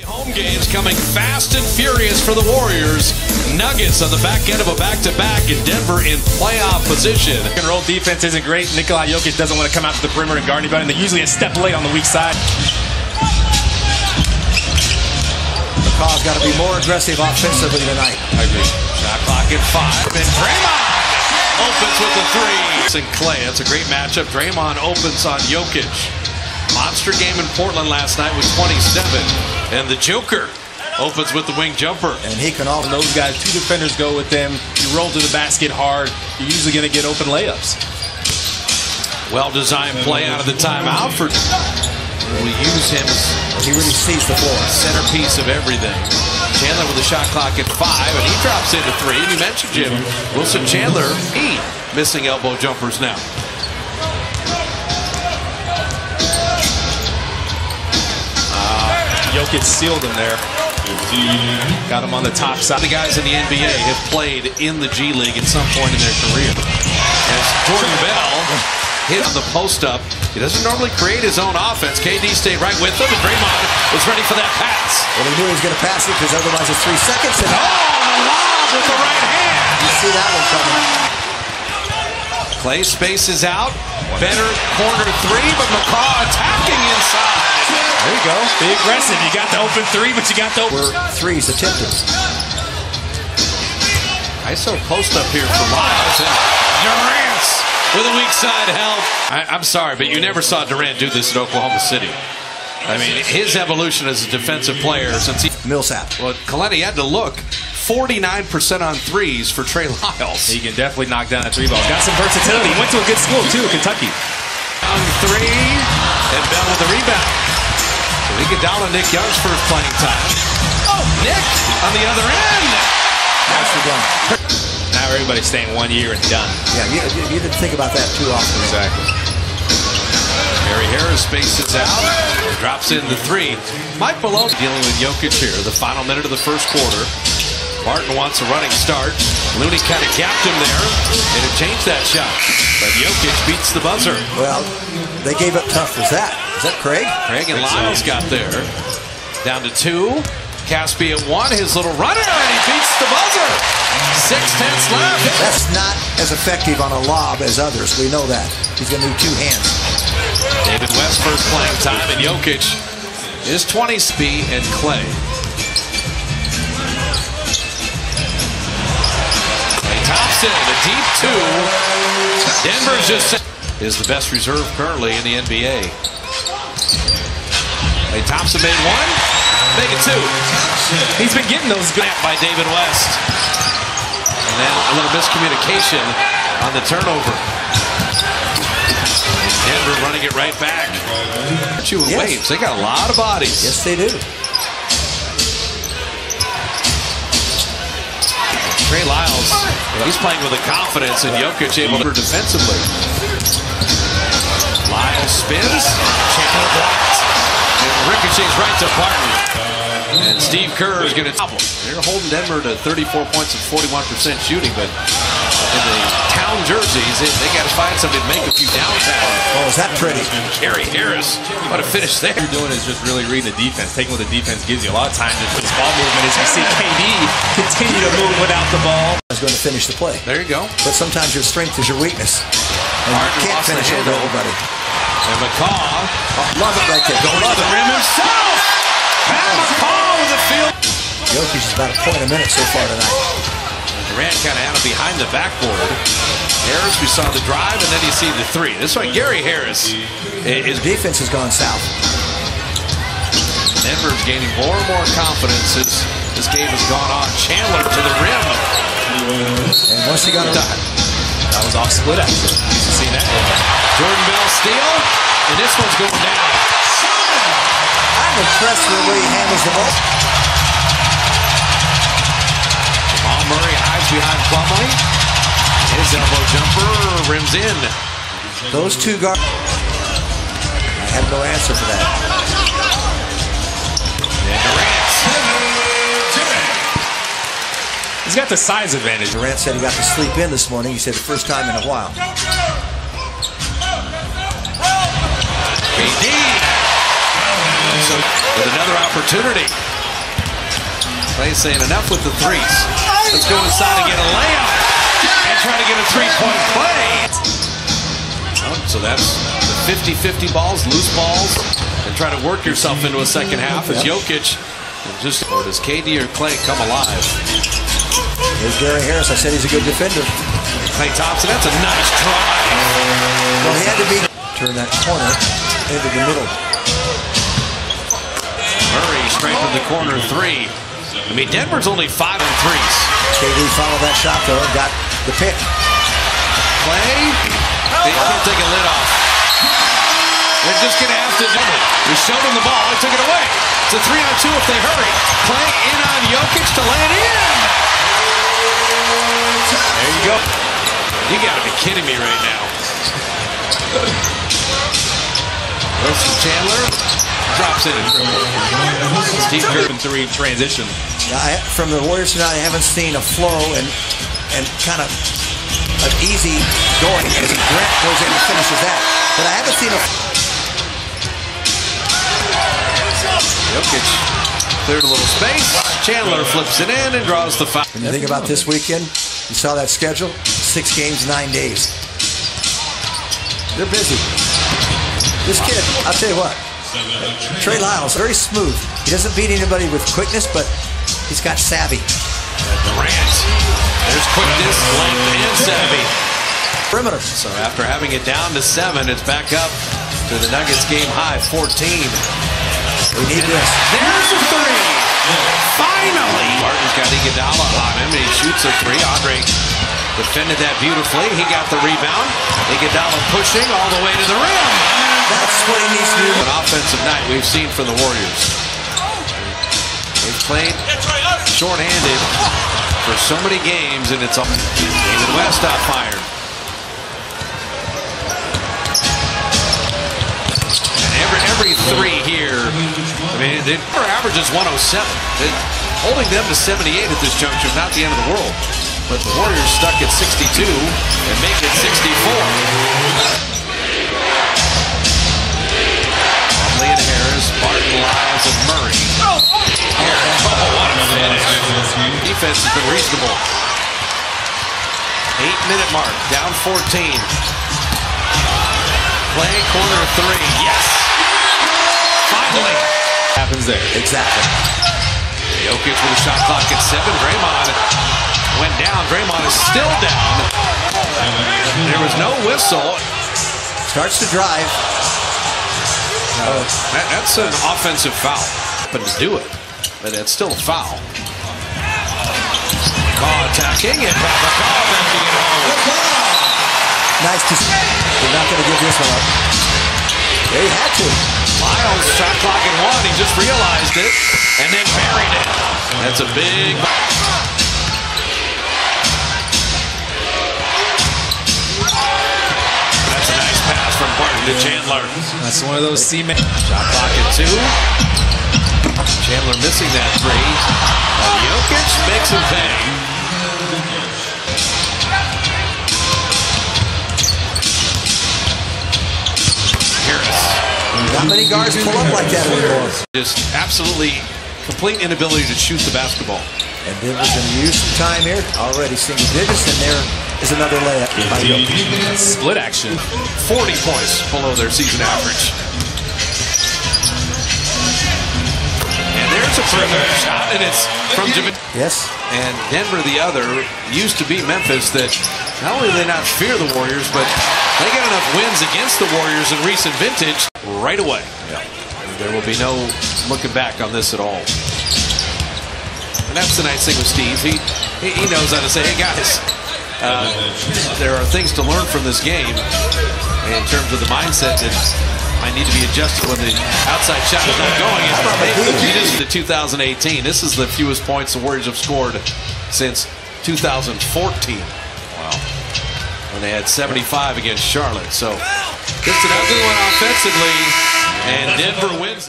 Home games coming fast and furious for the Warriors. Nuggets on the back end of a back-to-back in Denver in playoff position. And roll defense isn't great. Nikola Jokic doesn't want to come out to the perimeter and guard anybody, and they're usually a step late on the weak side. McCaw's got to be more aggressive offensively tonight. I agree. Shot clock at 5. And Draymond opens with the 3. And Clay, that's a great matchup. Draymond opens on Jokic. Monster game in Portland last night with 27. And the Joker opens with the wing jumper. And he can all. Those guys, 2 defenders go with them. You roll to the basket hard, you're usually going to get open layups. Well-designed play out of the timeout for. We use him as he really sees the floor. Centerpiece of everything. Chandler with the shot clock at 5, and he drops into 3. And you mentioned Jim Wilson Chandler, he missing elbow jumpers now. Jokic sealed him there. Got him on the top side. The guys in the NBA have played in the G League at some point in their career. As Jordan Bell hit on the post-up, he doesn't normally create his own offense. KD stayed right with him, and Draymond was ready for that pass. Well, he knew he was going to pass it because otherwise it's 3 seconds. And the lob with the right hand. You see that one coming. Clay spaces out. Better corner 3, but McCaw attacking inside. There you go. Be aggressive. You got the open 3, but you got the open 3s attempted. ISO post up here for Lyles. And Durant with a weak side help. I'm sorry, but you never saw Durant do this in Oklahoma City. I mean, his evolution as a defensive player since he... Millsap. Well, Coletti had to look. 49% on 3s for Trey Lyles. He can definitely knock down a 3 ball. Got some versatility. He went to a good school, too, Kentucky. On 3, and Bell with the rebound. So Iguodala, Nick Young's first playing time. Oh, Nick on the other end. Nicely done. Now everybody's staying 1 year and done. Yeah, you didn't think about that too often. Exactly. Gary Harris spaces out, drops in the 3. Mike Malone dealing with Jokic here, the final minute of the first quarter. Martin wants a running start. Looney kind of gapped him there, and it changed that shot. But Jokic beats the buzzer. Well, they gave up tough. Is that Craig? Craig and Lyles got there. Down to 2. Caspi at 1, his little runner, and he beats the buzzer. 6 tenths left. That's not as effective on a lob as others. We know that. He's going to need 2 hands. David West first playing time, and Jokic is 20 speed and Clay. Thompson, a deep 2. Denver's just is the best reserve currently in the NBA. Klay Thompson made 1, make it 2. He's been getting those good by David West. And then a little miscommunication on the turnover. Denver running it right back. Waves, they got a lot of bodies. Yes, they do. Trey Lyles, he's playing with a confidence, and Jokic able to defensively. Lyles spins, Chandler blocked, and ricochets right to Barton. And Steve Kerr is going to topple. They're holding Denver to 34 points and 41% shooting, but in the town jerseys, they got to find somebody to make a few downtown. Oh, is that pretty? Gary Harris, what a finish there. What you're doing is just really reading the defense, taking what the defense gives you. A lot of times it's just ball movement. As you see KD continue to move without the ball. Is going to finish the play. There you go. But sometimes your strength is your weakness. And you can't finish over everybody. And McCaw, love it right there. Going to the rim himself. Pat McCaw with a field. Jokic is about a point a minute so far tonight. Durant kind of had him behind the backboard. Harris, we saw the drive, and then you see the 3. This one, Gary Harris. His defense has gone south. Denver's gaining more and more confidence as this game has gone on. Chandler to the rim. And once he got it done, that was off split action. You see that? Jordan Bell steal, and this one's going down. I'm impressed with the way he handles the ball. Jamal Murray hides behind Plumlee. His elbow jumper rims in. Those 2 guards. I have no answer for that. And Durant. He's got the size advantage. Durant said he got to sleep in this morning. He said the first time in a while. KD. So with another opportunity. Clay saying enough with the threes. Let's go inside and get a layup. And try to get a three-point play. So that's the 50-50 balls, loose balls, and try to work yourself into a second half as Jokic just, or does KD or Clay come alive? Here's Gary Harris. I said he's a good defender. Klay Thompson, that's a nice try. Well, he had to turn that corner into the middle. Murray straight from the corner three. I mean, Denver's only 5 on threes. KD followed that shot though and got the pick. Clay, they can't take a lid off. They're just gonna have to double. He showed him the ball, he took it away. It's a 3-on-2 if they hurry. Clay in on Jokic to lay it in. There you go. You gotta be kidding me right now. Wilson Chandler drops in. Steve Kerr in 3 transition. From the Warriors tonight, I haven't seen a flow and kind of an easy going as Grant goes in and finishes that. But I haven't seen a. Jokic cleared a little space. Chandler flips it in and draws the foul. When you think about this weekend, you saw that schedule: 6 games, 9 days. They're busy. This kid, I'll tell you what, Trey Lyles, very smooth. He doesn't beat anybody with quickness, but he's got savvy. Durant. There's quickness, length, and savvy. Perimeter. So after having it down to 7, it's back up to the Nuggets game high, 14. We need this. There's a 3. Finally. Martin's got Iguodala on him, and he shoots a 3. Andre defended that beautifully. He got the rebound. Iguodala pushing all the way to the rim. That's what he needs to do. An offensive night we've seen for the Warriors. They've played short-handed for so many games, and it's all. David West out fired. And every 3 here, I mean, their average is 107. Holding them to 78 at this juncture is not the end of the world. But the Warriors stuck at 62 and make it 64. Harris, Martin, Lyles, and Murray. Oh, what a finish. Defense has been reasonable. 8-minute mark, down 14. Play corner 3. Yes! Finally! Happens there. Exactly. Jokic with a shot clock at 7. Draymond went down. Draymond is still down. There was no whistle. Starts to drive. That's an offensive foul. But to do it, but that's still a foul. Ball attacking and Papa making it home. Nice to see. They're not going to give this one up. They had to. Lyles shot clock at 1. He just realized it and then buried it. That's a big. That's a nice pass from Barton to Chandler. That's one of those C-men. Shot clock at 2. Chandler missing that 3. Jokic makes him pay. Harris. Not many guards pull up like that anymore. Just absolutely complete inability to shoot the basketball. And Denver's going to use some time here. Already single digits, and there is another layup by Jokic. Split action. 40 points below their season average. And there's a perimeter shot, and it's from Jimmy. Yes. And Denver, the other, used to be Memphis that not only do they not fear the Warriors, but they get enough wins against the Warriors in recent vintage right away. Yeah. There will be no looking back on this at all. And that's the nice thing with Steve. He knows how to say, hey guys, there are things to learn from this game in terms of the mindset that might need to be adjusted when the outside shot is not going. It's to 2018. This is the fewest points the Warriors have scored since 2014. Wow. When they had 75 against Charlotte. So just an ugly one offensively, and Denver wins.